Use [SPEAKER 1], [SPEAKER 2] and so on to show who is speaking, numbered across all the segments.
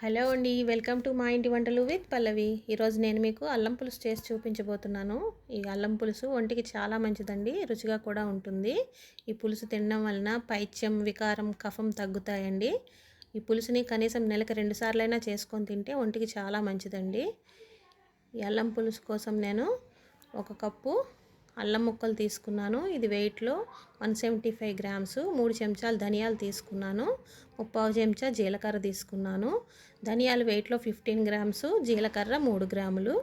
[SPEAKER 1] Hello అండి, welcome to మా ఇంటి వంటలు విత్ పల్లవి. ఈరోజు నేను మీకు అల్లం పులుసు చేసి చూపించబోతున్నాను. ఈ అల్లం పులుసు ఒంటికి చాలా మంచిదండి, రుచిగా కూడా ఉంటుంది. ఈ పులుసు తినడం వలన పైత్యం, వికారం, కఫం తగ్గుతాయండి. ఈ పులుసుని కనీసం నెలకు 2 సార్లైనా చేసుకొని తింటే ఒంటికి చాలా మంచిదండి. ఈ అల్లం పులుసు కోసం నేను 1 కప్పు అల్లం ముక్కలు తీసుకున్నాను. ఇది వెయిట్లో 175 గ్రామ్స్. 3 చెంచాలు ధనియాలు తీసుకున్నాను. 3/4 చెంచా జీలకర్ర తీసుకున్నాను. ధనియాలు వెయిట్లో 15 గ్రామ్స్, జీలకర్ర 3 గ్రాములు.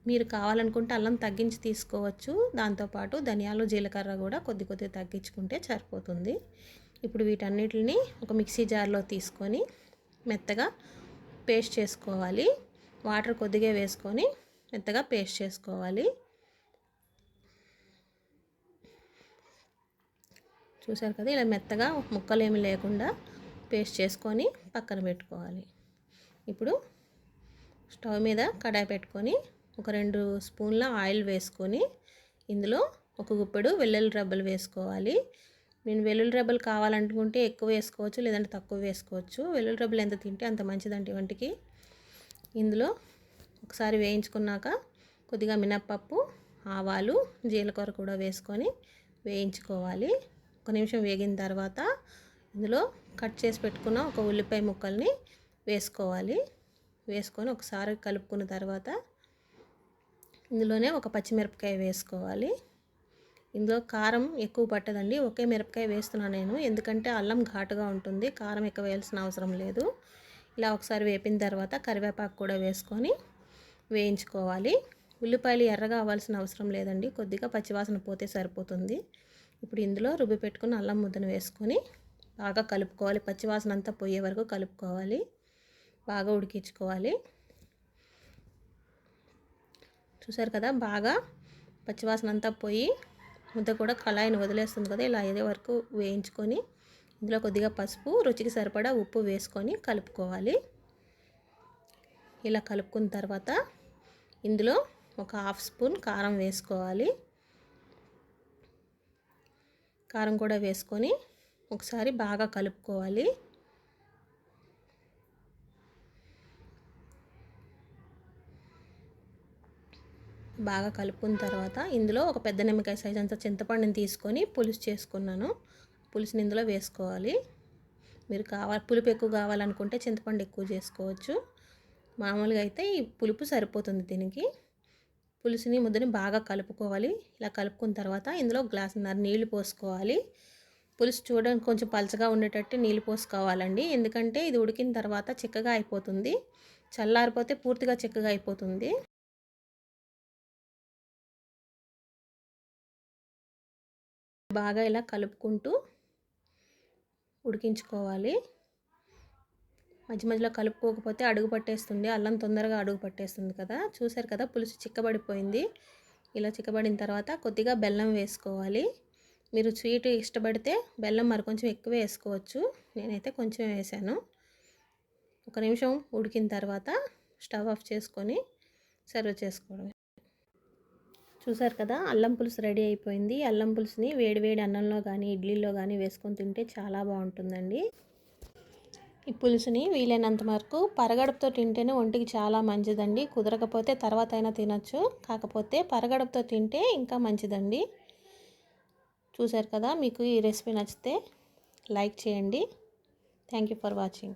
[SPEAKER 1] మీరు కావాలనుకుంటే అల్లం తగ్గించి తీసుకోవచ్చు. దాంతోపాటు ధనియాలు, జీలకర్ర కూడా కొద్దిగా తగ్గించుకుంటే సరిపోతుంది. ఇప్పుడు వీటన్నిటిని ఒక మిక్సీ జార్లో తీసుకొని మెత్తగా పేస్ట్ చేసుకోవాలి. వాటర్ కొద్దిగా వేసుకొని మెత్తగా పేస్ట్ చేసుకోవాలి. చూసారు కదా, ఇలా మెత్తగా ముక్కలు ఏమి లేకుండా పేస్ట్ చేసుకొని పక్కన పెట్టుకోవాలి. ఇప్పుడు స్టవ్ మీద కడాయి పెట్టుకొని ఒక 2 స్పూన్ల ఆయిల్ వేసుకొని ఇందులో 1 గుప్పెడు వెల్లుల్లి రెబ్బలు వేసుకోవాలి. నేను వెల్లుల్లి రెబ్బలు కావాలనుకుంటే ఎక్కువ వేసుకోవచ్చు, లేదంటే తక్కువ వేసుకోవచ్చు. వెల్లుల్లి రెబ్బలు ఎంత తింటే అంత మంచిదండి వంటికి. ఇందులో ఒకసారి వేయించుకున్నాక కొద్దిగా మినప్పప్పు, ఆవాలు, జీలకర్ర కూడా వేసుకొని వేయించుకోవాలి. 1 నిమిషం వేగిన తర్వాత ఇందులో కట్ చేసి పెట్టుకున్న ఒక ఉల్లిపాయ ముక్కల్ని వేసుకోవాలి. వేసుకొని ఒకసారి కలుపుకున్న తర్వాత ఇందులోనే ఒక పచ్చిమిరపకాయ వేసుకోవాలి. ఇందులో కారం ఎక్కువ పట్టదండి, ఒకే మిరపకాయ వేస్తున్నాను నేను, ఎందుకంటే అల్లం ఘాటుగా ఉంటుంది. కారం ఎక్కువ వేయాల్సిన అవసరం లేదు. ఇలా ఒకసారి వేపిన తర్వాత కరివేపాకు కూడా వేసుకొని వేయించుకోవాలి. ఉల్లిపాయలు ఎర్రగా అవ్వాల్సిన అవసరం లేదండి, కొద్దిగా పచ్చివాసన పోతే సరిపోతుంది. ఇప్పుడు ఇందులో రుబ్బి పెట్టుకున్న అల్లం ముద్దను వేసుకొని బాగా కలుపుకోవాలి. పచ్చివాసన అంతా పోయే వరకు కలుపుకోవాలి, బాగా ఉడికించుకోవాలి. చూసారు కదా, బాగా పచ్చివాసన అంతా పోయి ముద్ద కూడా కళాయిని వదిలేస్తుంది కదా, ఇలా అయ్యే వరకు వేయించుకొని ఇందులో కొద్దిగా పసుపు, రుచికి సరిపడా ఉప్పు వేసుకొని కలుపుకోవాలి. ఇలా కలుపుకున్న తర్వాత ఇందులో ఒక 1/2 స్పూన్ కారం వేసుకోవాలి. కారం కూడా వేసుకొని ఒకసారి బాగా కలుపుకోవాలి. బాగా కలుపుకున్న తర్వాత ఇందులో ఒక పెద్ద నిమ్మకాయ సైజ్ అంత చింతపండుని తీసుకొని పులుసు చేసుకున్నాను. పులుసుని ఇందులో వేసుకోవాలి. మీరు పులుపు ఎక్కువ కావాలనుకుంటే చింతపండు ఎక్కువ చేసుకోవచ్చు. మామూలుగా అయితే ఈ పులుపు సరిపోతుంది దీనికి. పులుసుని ముద్దని బాగా కలుపుకోవాలి. ఇలా కలుపుకున్న తర్వాత ఇందులో గ్లాసున్నర నీళ్లు పోసుకోవాలి. పులుసు చూడడానికి కొంచెం పలచగా ఉండేటట్టు నీళ్ళు పోసుకోవాలండి, ఎందుకంటే ఇది ఉడికిన తర్వాత చిక్కగా అయిపోతుంది. చల్లారిపోతే పూర్తిగా చిక్కగా అయిపోతుంది. బాగా ఇలా కలుపుకుంటూ ఉడికించుకోవాలి. మధ్య మధ్యలో కలుపుకోకపోతే అడుగు పట్టేస్తుంది, అల్లం తొందరగా అడుగు పట్టేస్తుంది కదా. చూసారు కదా, పులుసు చిక్కబడిపోయింది. ఇలా చిక్కబడిన తర్వాత కొద్దిగా బెల్లం వేసుకోవాలి. మీరు స్వీట్ ఇష్టపడితే బెల్లం మరి కొంచెం ఎక్కువ వేసుకోవచ్చు, నేనైతే కొంచెం వేసాను. 1 నిమిషం ఉడికిన తర్వాత స్టవ్ ఆఫ్ చేసుకొని సర్వ్ చేసుకోవడమే. చూసారు కదా, అల్లం పులుసు రెడీ అయిపోయింది. అల్లం పులుసుని వేడివేడి అన్నంలో కానీ ఇడ్లీలో కానీ వేసుకొని తింటే చాలా బాగుంటుందండి. ఈ పులుసుని వీలైనంత వరకు పరగడుపుతో తింటేనే ఒంటికి చాలా మంచిదండి. కుదరకపోతే తర్వాత అయినా తినచ్చు, కాకపోతే పరగడుపుతో తింటే ఇంకా మంచిదండి. చూసారు కదా, మీకు ఈ రెసిపీ నచ్చితే లైక్ చేయండి. Thank you for watching.